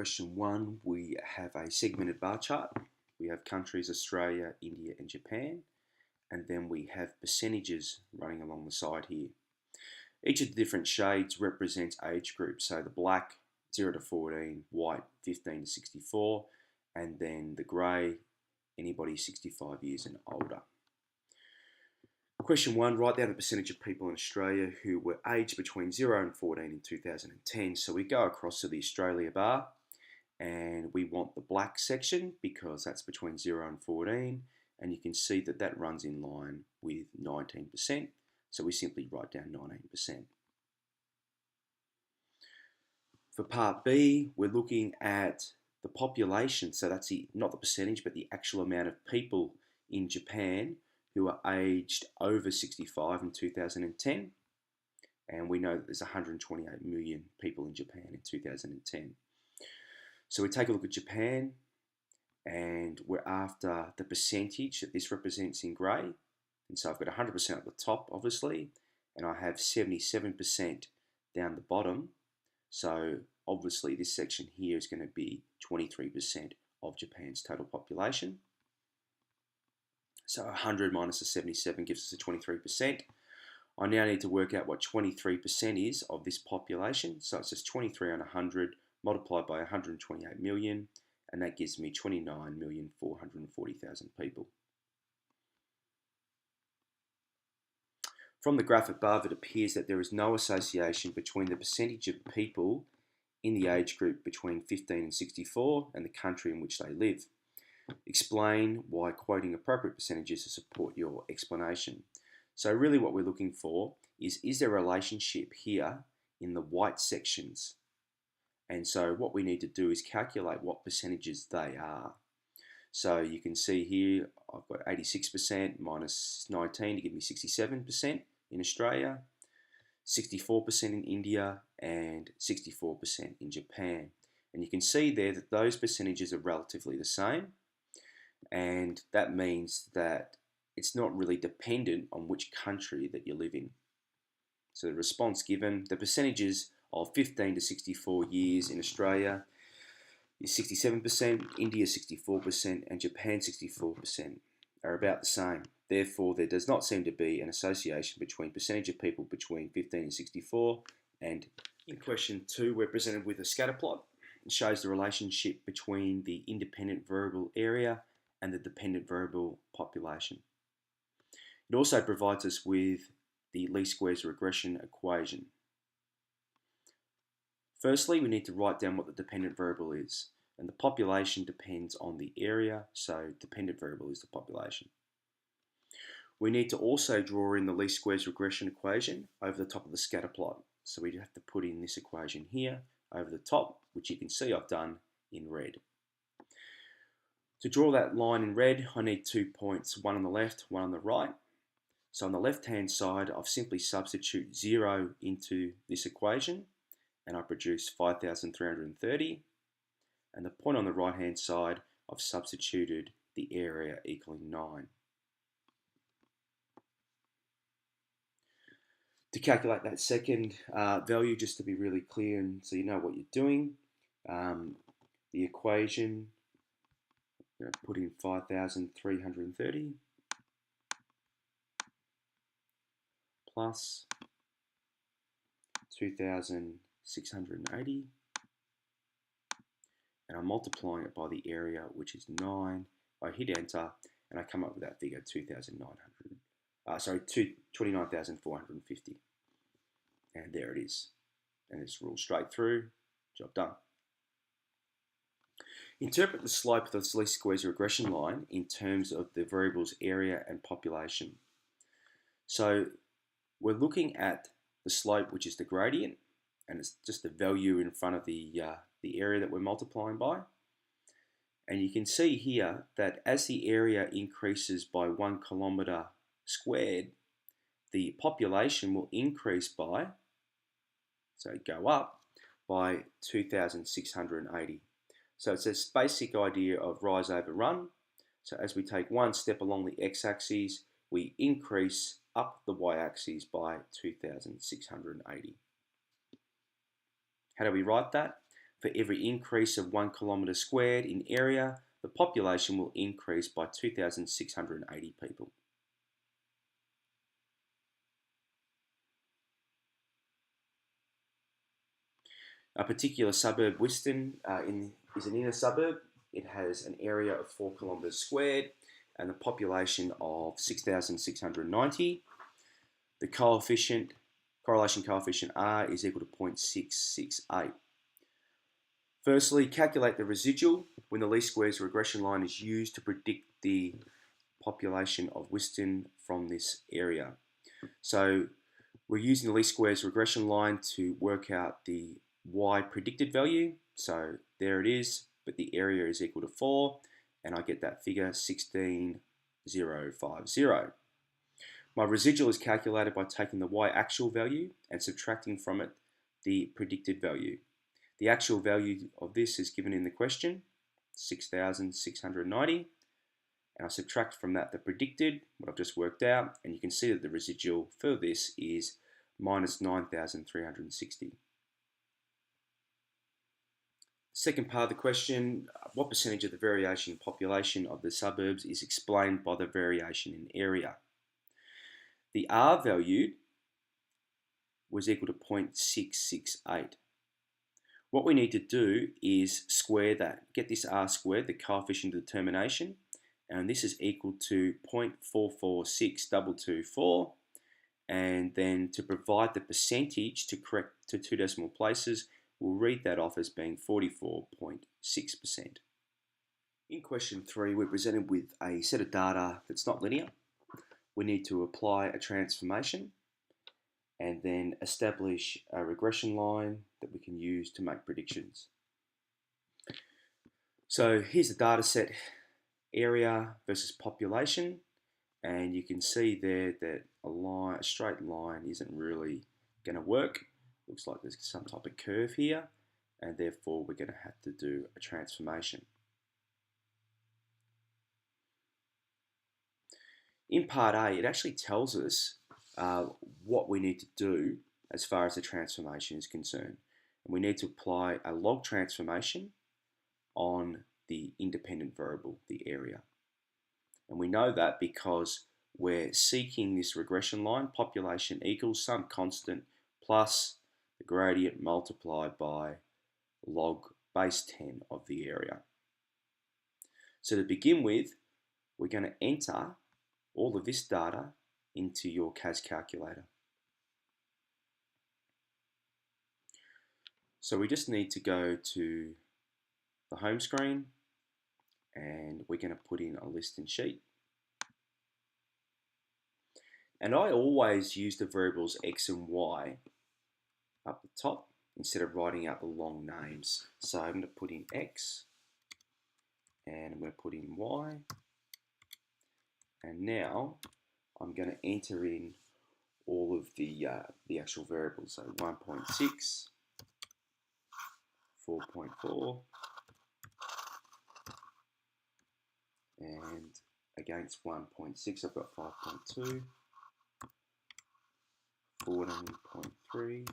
question 1, we have a segmented bar chart. We have countries Australia, India and Japan, and then we have percentages running along the side here. Each of the different shades represents age groups. So the black 0 to 14, white 15 to 64, and then the grey anybody 65 years and older. Question 1, write down the percentage of people in Australia who were aged between 0 and 14 in 2010. So we go across to the Australia bar and we want the black section because that's between 0 and 14, and you can see that that runs in line with 19%. So we simply write down 19%. For part B, we're looking at the population. So that's not the percentage, but the actual amount of people in Japan who are aged over 65 in 2010. And we know that there's 128 million people in Japan in 2010. So we take a look at Japan, and we're after the percentage that this represents in grey. And so I've got 100% at the top, obviously, and I have 77% down the bottom. So obviously this section here is going to be 23% of Japan's total population. So 100 minus the 77 gives us a 23%. I now need to work out what 23% is of this population. So it's just 23 on 100 multiplied by 128 million, and that gives me 29,440,000 people. From the graph above, it appears that there is no association between the percentage of people in the age group between 15 and 64 and the country in which they live. Explain why quoting appropriate percentages to support your explanation. So really what we're looking for is there a relationship here in the white sections? And so what we need to do is calculate what percentages they are. So you can see here I've got 86% minus 19 to give me 67% in Australia, 64% in India and 64% in Japan. And you can see there that those percentages are relatively the same. And that means that it's not really dependent on which country that you live in. So the response given, the percentages of 15 to 64 years in Australia is 67%, India 64% and Japan 64% are about the same. Therefore, there does not seem to be an association between percentage of people between 15 and 64. And in question 2, we're presented with a scatter plot. It shows the relationship between the independent variable area and the dependent variable population. It also provides us with the least squares regression equation. Firstly, we need to write down what the dependent variable is, and the population depends on the area, so dependent variable is the population. We need to also draw in the least squares regression equation over the top of the scatter plot. So we have to put in this equation here over the top, which you can see I've done in red. To draw that line in red, I need 2 points, one on the left, one on the right. So on the left-hand side, I've simply substitute 0 into this equation, and I produce 5,330. And the point on the right-hand side, I've substituted the area equaling 9. To calculate that second value, just to be really clear and so you know what you're doing, the equation, I'm going to put in 5,330 plus 2,680, and I'm multiplying it by the area, which is 9. I hit enter and I come up with that figure, 29,450. And there it is. And it's ruled straight through, job done. Interpret the slope of the least squares regression line in terms of the variables area and population. So we're looking at the slope, which is the gradient, and it's just the value in front of the area that we're multiplying by. And you can see here that as the area increases by 1 kilometre squared, the population will increase by, so go up by 2,680. So it's this basic idea of rise over run. So as we take one step along the x-axis, we increase up the y-axis by 2,680. How do we write that? for every increase of 1 kilometre squared in area, the population will increase by 2,680 people. A particular suburb, Whiston, is an inner suburb. It has an area of 4 kilometres squared and a population of 6,690. The correlation coefficient R is equal to 0.668. Firstly, calculate the residual when the least squares regression line is used to predict the population of Whiston from this area. So we're using the least squares regression line to work out the Y predicted value. So there it is, but the area is equal to 4, and I get that figure 16,050. My residual is calculated by taking the Y actual value and subtracting from it the predicted value. The actual value of this is given in the question, 6,690, and I subtract from that the predicted, what I've just worked out, and you can see that the residual for this is minus 9,360. Second part of the question, what percentage of the variation in population of the suburbs is explained by the variation in area? The R value was equal to 0.668. What we need to do is square that, get this R squared, the coefficient of determination, and this is equal to 0.446224, and then to provide the percentage to correct to 2 decimal places, we'll read that off as being 44.6%. In question 3, we're presented with a set of data that's not linear. We need to apply a transformation and then establish a regression line that we can use to make predictions. So here's the data set, area versus population, and you can see there that a straight line isn't really going to work. Looks like there's some type of curve here, and therefore we're going to have to do a transformation. In part A, it actually tells us what we need to do as far as the transformation is concerned. And we need to apply a log transformation on the independent variable, the area. And we know that because we're seeking this regression line, population equals some constant plus the gradient multiplied by log base 10 of the area. So to begin with, we're going to enter all of this data into your CAS calculator. So we just need to go to the home screen and we're going to put in a list and sheet. And I always use the variables X and Y up the top instead of writing out the long names. So I'm going to put in X and I'm going to put in Y. And now I'm going to enter in all of the actual variables. So 1.6, 4.4, and against 1.6 I've got 5.2, 14.3,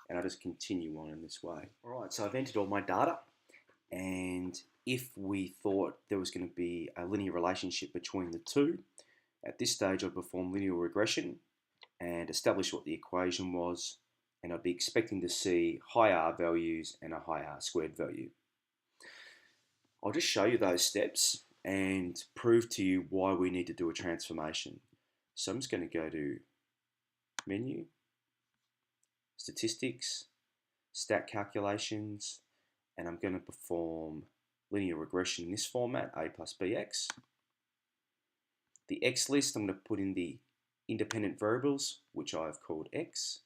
and I just continue on in this way. Alright, so I've entered all my data, and if we thought there was going to be a linear relationship between the two, at this stage I'd perform linear regression and establish what the equation was, and I'd be expecting to see high R values and a high R squared value. I'll just show you those steps and prove to you why we need to do a transformation. So I'm just going to go to Menu, Statistics, Stat Calculations, and I'm going to perform linear regression in this format, A plus BX. The X list, I'm going to put in the independent variables, which I've called X.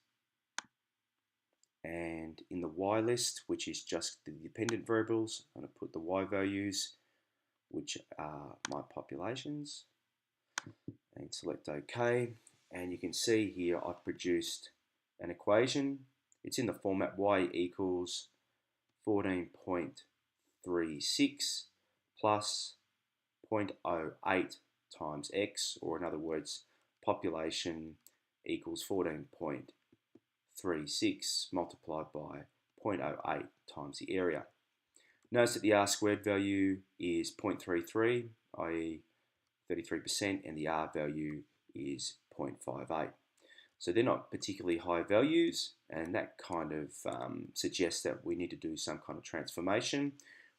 And in the Y list, which is just the dependent variables, I'm going to put the Y values, which are my populations, and select OK. And you can see here I've produced an equation. It's in the format Y equals 14.36 plus 0.08 times X, or in other words, population equals 14.36 multiplied by 0.08 times the area. Notice that the R squared value is 0.33, i.e. 33%, and the R value is 0.58. So they're not particularly high values, and that kind of suggests that we need to do some kind of transformation.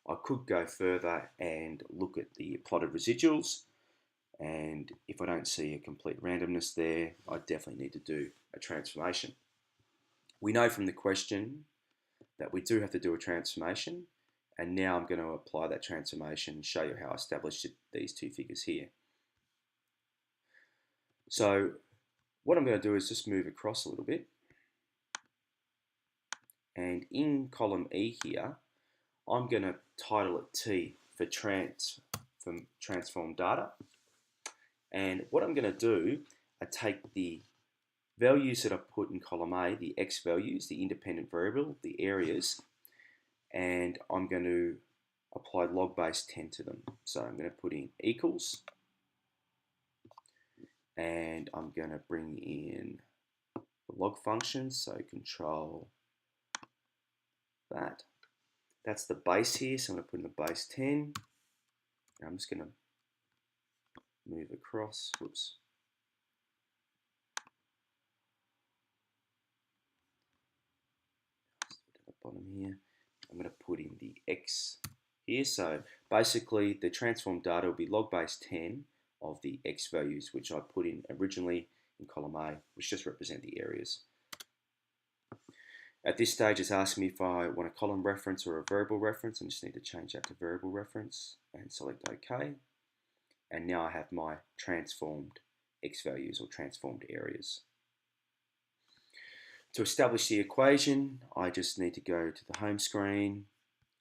I could go further and look at the plotted residuals, and if I don't see a complete randomness there, I definitely need to do a transformation. We know from the question that we do have to do a transformation, and now I'm going to apply that transformation and show you how I established these two figures here. So what I'm going to do is just move across a little bit, and in column E here, I'm going to title it T for transform data. And what I'm going to do, I take the values that I put in column A, the X values, the independent variable, the areas, and I'm going to apply log base 10 to them. So I'm going to put in equals, and I'm going to bring in the log function, so control that. That's the base here, so I'm going to put in the base 10. And I'm just going to move across, whoops. To the bottom here, I'm going to put in the X here. So basically the transform data will be log base 10 of the X values, which I put in originally in column A, which just represent the areas. At this stage, it's asking me if I want a column reference or a variable reference. I just need to change that to variable reference and select OK. And now I have my transformed X values or transformed areas. To establish the equation, I just need to go to the home screen,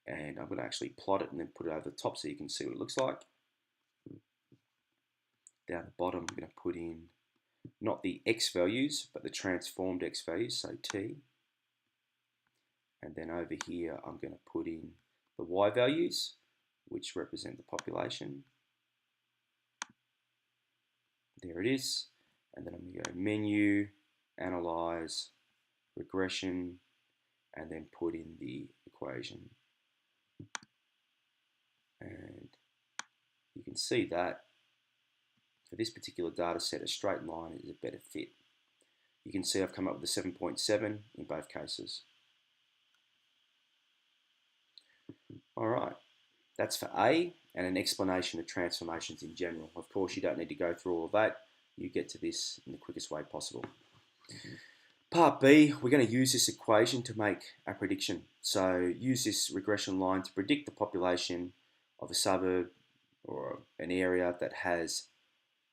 and I'm going to actually plot it and then put it over the top so you can see what it looks like. Down the bottom, I'm going to put in not the X values, but the transformed X values, so T. And then over here, I'm going to put in the Y values, which represent the population. There it is. And then I'm going to go Menu, Analyze, Regression, and then put in the equation. And you can see that for this particular data set, a straight line is a better fit. You can see I've come up with a 7.7 in both cases. All right, that's for A, and an explanation of transformations in general. Of course, you don't need to go through all of that. You get to this in the quickest way possible. Part B, we're going to use this equation to make a prediction. So use this regression line to predict the population of a suburb or an area that has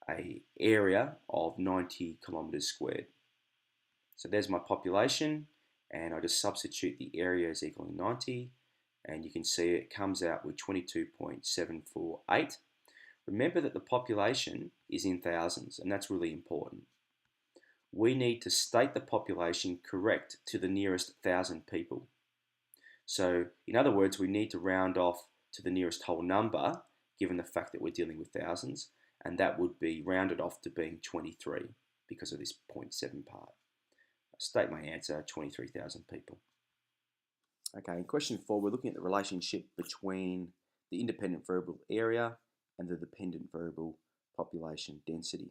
an area of 90 kilometers squared. So there's my population, and I just substitute the area as equaling 90, and you can see it comes out with 22.748. Remember that the population is in thousands, and that's really important. We need to state the population correct to the nearest 1,000 people. So in other words, we need to round off to the nearest whole number, given the fact that we're dealing with thousands, and that would be rounded off to being 23 because of this 0.7 part. I state my answer, 23,000 people. Okay, in question 4, we're looking at the relationship between the independent variable area and the dependent variable population density.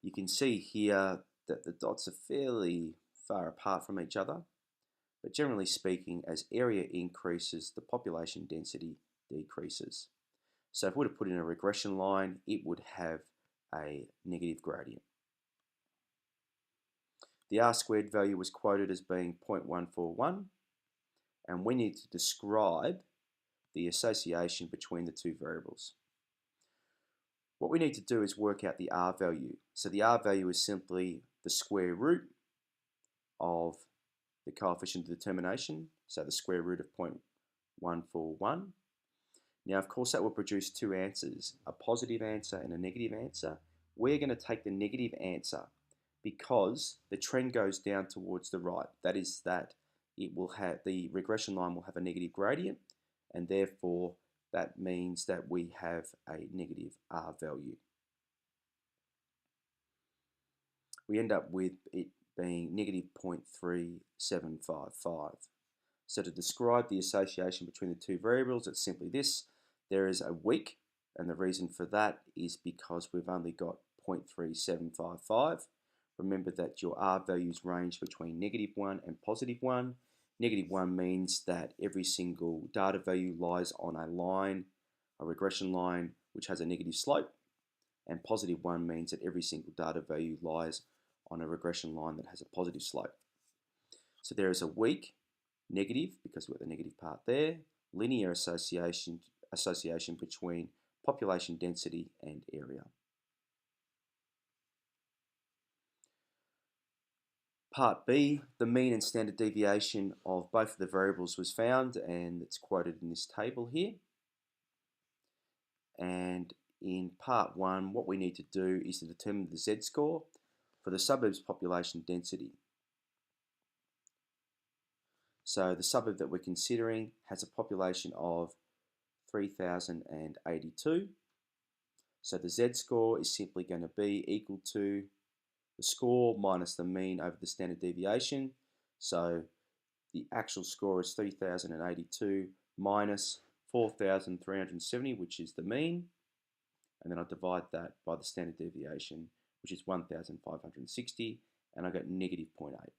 You can see here that the dots are fairly far apart from each other, but generally speaking, as area increases, the population density decreases. So if we were to put in a regression line, it would have a negative gradient. The R squared value was quoted as being 0.141, and we need to describe the association between the two variables. What we need to do is work out the R value. So the R value is simply the square root of the coefficient of determination, so the square root of 0.141. Now, of course, that will produce two answers, a positive answer and a negative answer. We're going to take the negative answer because the trend goes down towards the right. That is that it will have, the regression line will have a negative gradient, and therefore that means that we have a negative R value. We end up with it being negative 0.3755. So to describe the association between the two variables, it's simply this. There is a week, and the reason for that is because we've only got 0.3755. Remember that your R values range between -1 and +1. -1 means that every single data value lies on a line, a regression line, which has a negative slope. And +1 means that every single data value lies on a regression line that has a positive slope. So there is a weak negative, because we've got the negative part there, linear association between population density and area. Part B, the mean and standard deviation of both of the variables was found, and it's quoted in this table here. And in part 1, what we need to do is to determine the Z-score for the suburb's population density. So the suburb that we're considering has a population of 3,082. So the Z-score is simply going to be equal to the score minus the mean over the standard deviation. So the actual score is 3,082 minus 4,370, which is the mean. And then I divide that by the standard deviation, which is 1,560, and I get -0.8.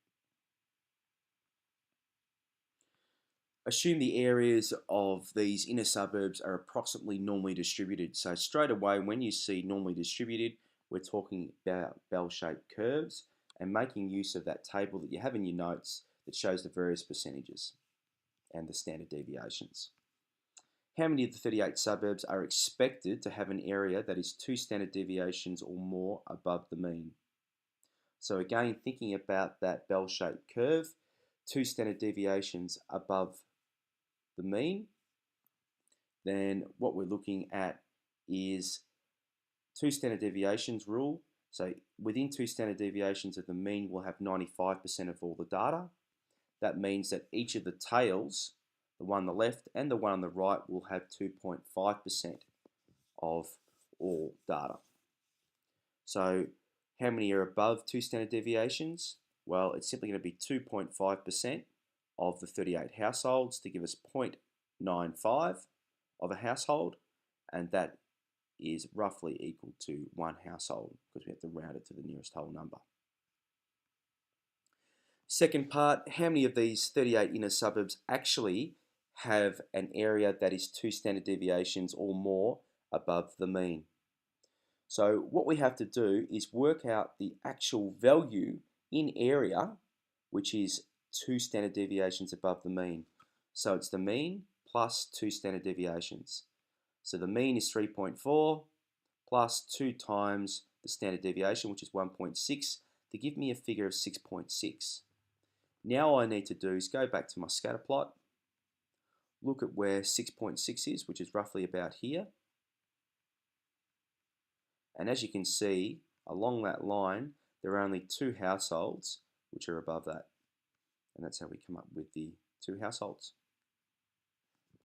Assume the areas of these inner suburbs are approximately normally distributed. So straight away, when you see normally distributed, we're talking about bell-shaped curves, and making use of that table that you have in your notes that shows the various percentages and the standard deviations. How many of the 38 suburbs are expected to have an area that is 2 standard deviations or more above the mean? So again, thinking about that bell-shaped curve, 2 standard deviations above the mean, then what we're looking at is 2 standard deviations rule. So within 2 standard deviations of the mean, we'll have 95% of all the data. That means that each of the tails, the one on the left and the one on the right, will have 2.5% of all data. So how many are above 2 standard deviations? Well, it's simply going to be 2.5% of the 38 households to give us 0.95 of a household, and that is roughly equal to 1 household because we have to round it to the nearest whole number. Second part, how many of these 38 inner suburbs actually have an area that is 2 standard deviations or more above the mean? So what we have to do is work out the actual value in area, which is 2 standard deviations above the mean. So it's the mean plus 2 standard deviations. So the mean is 3.4 plus 2 times the standard deviation, which is 1.6, to give me a figure of 6.6. Now all I need to do is go back to my scatter plot, look at where 6.6 is, which is roughly about here. And as you can see, along that line, there are only 2 households which are above that. And that's how we come up with the 2 households.